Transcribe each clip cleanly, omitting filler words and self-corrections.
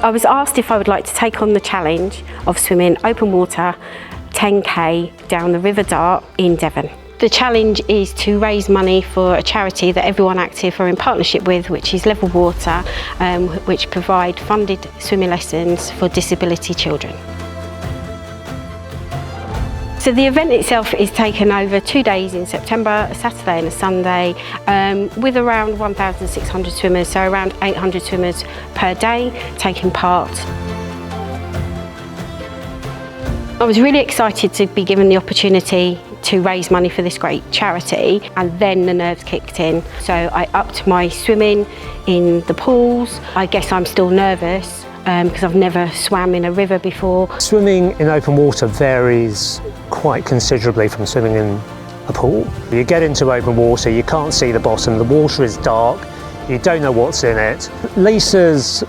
I was asked if I would like to take on the challenge of swimming open water 10k down the River Dart in Devon. The challenge is to raise money for a charity that Everyone Active are in partnership with, which is Level Water, which provide funded swimming lessons for disability children. So the event itself is taken over 2 days in September, a Saturday and a Sunday, with around 1,600 swimmers, so around 800 swimmers per day taking part. I was really excited to be given the opportunity to raise money for this great charity, and then the nerves kicked in. So I upped my swimming in the pools. I guess I'm still nervous because I've never swam in a river before. Swimming in open water varies quite considerably from swimming in a pool. You get into open water, you can't see the bottom, the water is dark, you don't know what's in it. Lisa's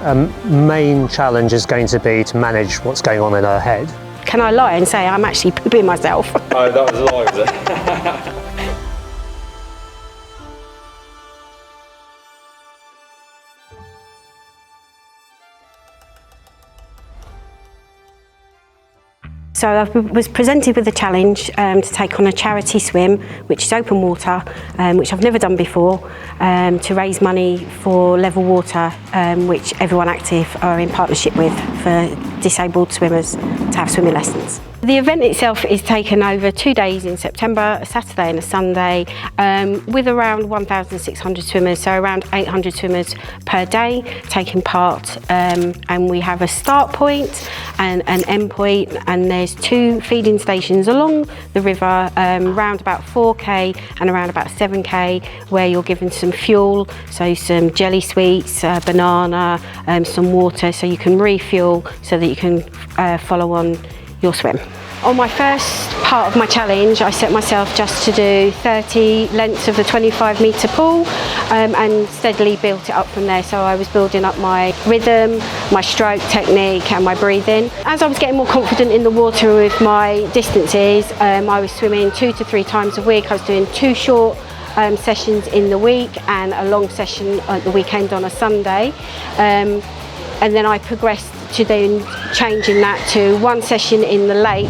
main challenge is going to be to manage what's going on in her head. Can I lie and say I'm actually pooping myself? Oh, that was a lie, was it? So I was presented with a challenge to take on a charity swim, which is open water, which I've never done before, to raise money for Level Water, which Everyone Active are in partnership with for disabled swimmers to have swimming lessons. The event itself is taken over 2 days in September, a Saturday and a Sunday, with around 1,600 swimmers, so around 800 swimmers per day taking part. And we have a start point and an end point, and there's 2 feeding stations along the river, around about 4k and around about 7k, where you're given some fuel, so some jelly sweets, banana, some water, so you can refuel so that you can follow on your swim. On my first part of my challenge, I set myself just to do 30 lengths of the 25-metre pool, and steadily built it up from there. So I was building up my rhythm, my stroke technique and my breathing. As I was getting more confident in the water with my distances, I was swimming 2 to 3 times a week. I was doing 2 short sessions in the week and a long session at the weekend on a Sunday. And then I progressed to then changing that to 1 session in the lake.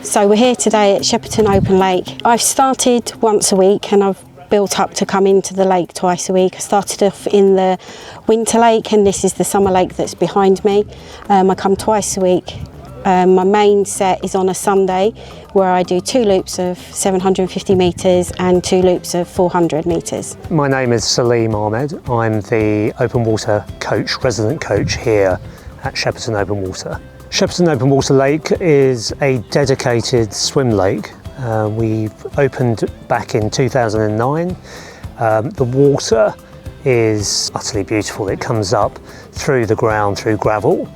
So we're here today at Shepperton Open Lake. I've started once a week and I've built up to come into the lake twice a week. I started off in the winter lake, and this is the summer lake that's behind me. I come twice a week. My main set is on a Sunday, where I do 2 loops of 750 metres and 2 loops of 400 metres. My name is Salim Ahmed. I'm the open water coach, resident coach here at Shepperton Open Water. Shepperton Open Water Lake is a dedicated swim lake. We opened back in 2009. The water is utterly beautiful. It comes up through the ground, through gravel.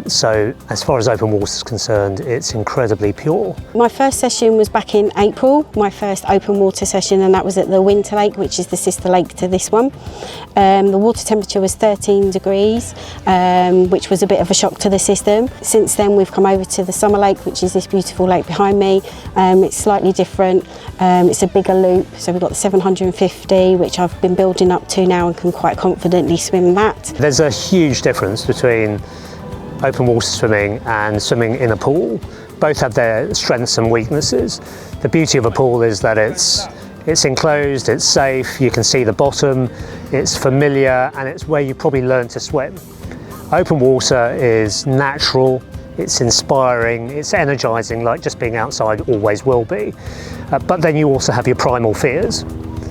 So as far as open water is concerned, it's incredibly pure. My first session was back in April, my first open water session, and that was at the Winter Lake, which is the sister lake to this one. The water temperature was 13 degrees, which was a bit of a shock to the system. Since then we've come over to the Summer Lake, which is this beautiful lake behind me. It's slightly different, it's a bigger loop, so we've got the 750, which I've been building up to now and can quite confidently swim that. There's a huge difference between open water swimming and swimming in a pool. Both have their strengths and weaknesses. The beauty of a pool is that it's enclosed, it's safe, you can see the bottom, it's familiar, and it's where you probably learn to swim. Open water is natural, it's inspiring, it's energising, like just being outside always will be. But then you also have your primal fears.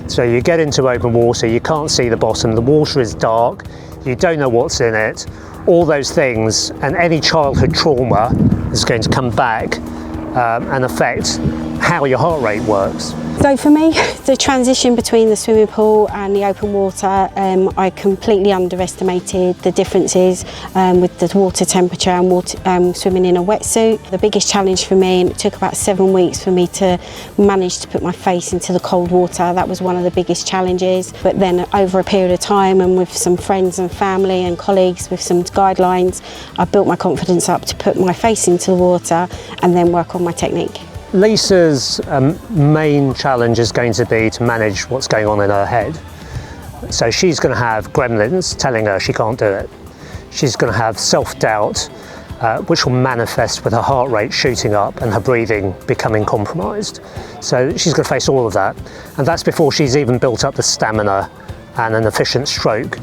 So you get into open water, you can't see the bottom, the water is dark, you don't know what's in it. All those things, and any childhood trauma is going to come back and affect how your heart rate works. So for me, the transition between the swimming pool and the open water, I completely underestimated the differences with the water temperature and swimming in a wetsuit. The biggest challenge for me, and it took about 7 weeks for me to manage to put my face into the cold water. That was one of the biggest challenges. But then over a period of time, and with some friends and family and colleagues with some guidelines, I built my confidence up to put my face into the water and then work on my technique. Lisa's main challenge is going to be to manage what's going on in her head. So she's going to have gremlins telling her she can't do it. She's going to have self-doubt, which will manifest with her heart rate shooting up and her breathing becoming compromised. So she's going to face all of that. And that's before she's even built up the stamina and an efficient stroke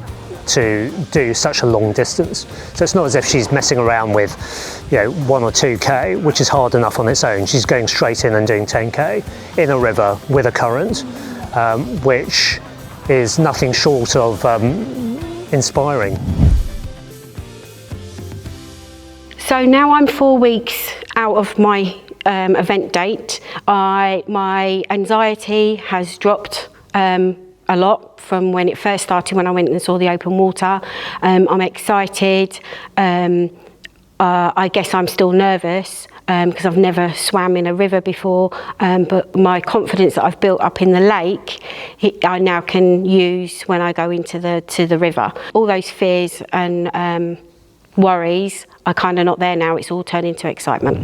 to do such a long distance. So it's not as if she's messing around with 1 or 2k, which is hard enough on its own. She's going straight in and doing 10k in a river with a current, which is nothing short of inspiring. So now I'm 4 weeks out of my event date. My anxiety has dropped a lot from when it first started, when I went and saw the open water. I'm excited. I guess I'm still nervous because I've never swam in a river before, but my confidence that I've built up in the lake, I now can use when I go into the river. All those fears and worries are kind of not there now. It's all turned into excitement.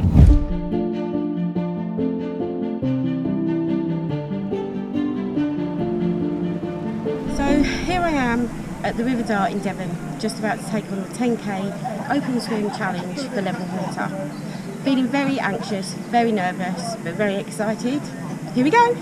So here I am at the River Dart in Devon, just about to take on the 10k open swim challenge for level water. Feeling very anxious, very nervous, but very excited. Here we go.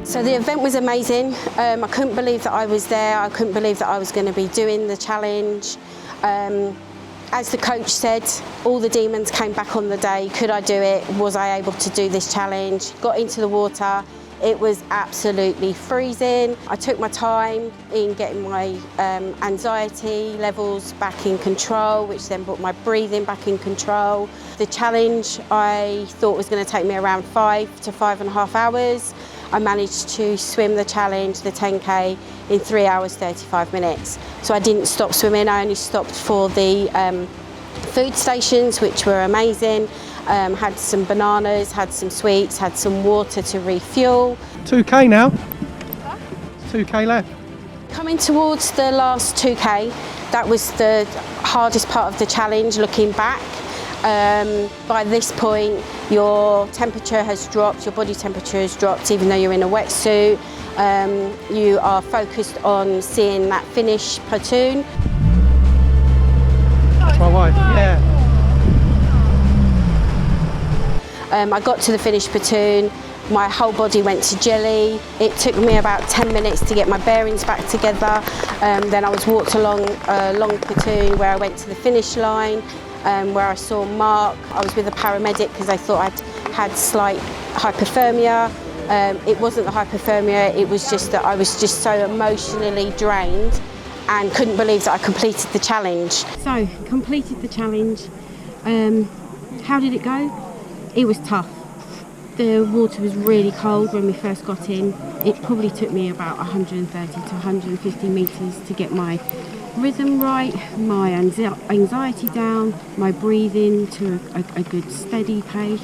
So the event was amazing. I couldn't believe that I was there. I couldn't believe that I was going to be doing the challenge. As the coach said, all the demons came back on the day. Could I do it? Was I able to do this challenge? Got into the water. It was absolutely freezing. I took my time in getting my anxiety levels back in control, which then brought my breathing back in control. The challenge I thought was going to take me around 5 to 5.5 hours. I managed to swim the challenge, the 10k, in 3 hours 35 minutes. So I didn't stop swimming. I only stopped for the food stations, which were amazing. Had some bananas, had some sweets, had some water to refuel. 2k now. 2k left. Coming towards the last 2k, that was the hardest part of the challenge, looking back. By this point, your temperature has dropped, your body temperature has dropped, even though you're in a wetsuit. You are focused on seeing that finish platoon. That's my wife, yeah. I got to the finish platoon, my whole body went to jelly. It took me about 10 minutes to get my bearings back together. Then I was walked along a long platoon where I went to the finish line, where I saw Mark. I was with a paramedic because I thought I'd had slight hypothermia. It wasn't the hypothermia, it was just that I was just so emotionally drained and couldn't believe that I completed the challenge. So, completed the challenge. How did it go? It was tough. The water was really cold when we first got in. It probably took me about 130 to 150 metres to get my rhythm right, my anxiety down, my breathing to a good steady pace.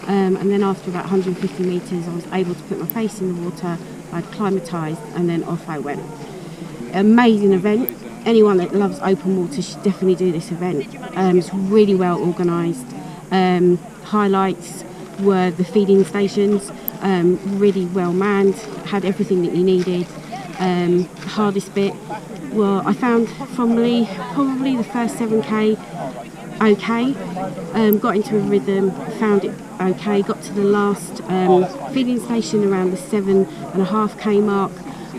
And then after about 150 metres, I was able to put my face in the water, I'd acclimatised, and then off I went. Amazing event. Anyone that loves open water should definitely do this event. It's really well organised. Highlights were the feeding stations, really well manned, had everything that you needed. Hardest bit, well, I found probably the first 7k okay. Got into a rhythm, found it okay. Got to the last feeding station around the 7.5k mark.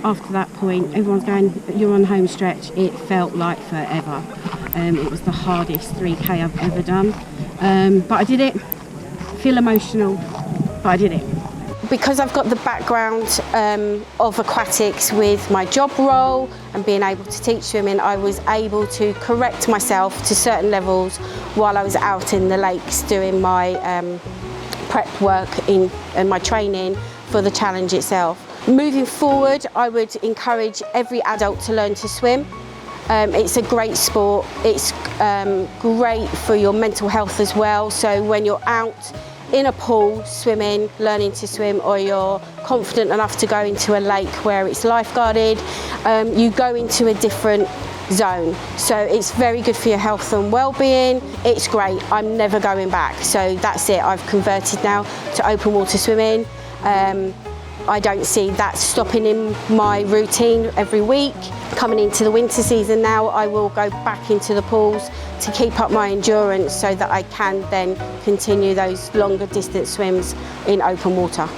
After that point, everyone's going, you're on home stretch. It felt like forever. It was the hardest 3k I've ever done. But I did it. Feel emotional, but I did it. Because I've got the background of aquatics with my job role and being able to teach swimming, I was able to correct myself to certain levels while I was out in the lakes doing my prep work and my training for the challenge itself. Moving forward, I would encourage every adult to learn to swim. It's a great sport. It's great for your mental health as well. So when you're out in a pool swimming, learning to swim, or you're confident enough to go into a lake where it's lifeguarded, you go into a different zone. So it's very good for your health and well-being. It's great. I'm never going back. So that's it. I've converted now to open water swimming. I don't see that stopping in my routine every week. Coming into the winter season now, I will go back into the pools to keep up my endurance so that I can then continue those longer distance swims in open water.